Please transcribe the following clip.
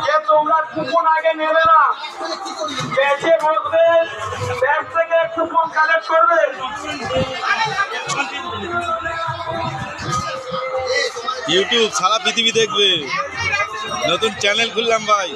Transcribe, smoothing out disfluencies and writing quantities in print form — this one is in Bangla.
যে তোমরা কুপন আগে নেবে না, ব্যাচে বসবে, ব্যাচ থেকে কুপন কালেক্ট করবে। ইউটিউব সারা পৃথিবী দেখবে, নতুন চ্যানেল খুললাম ভাই।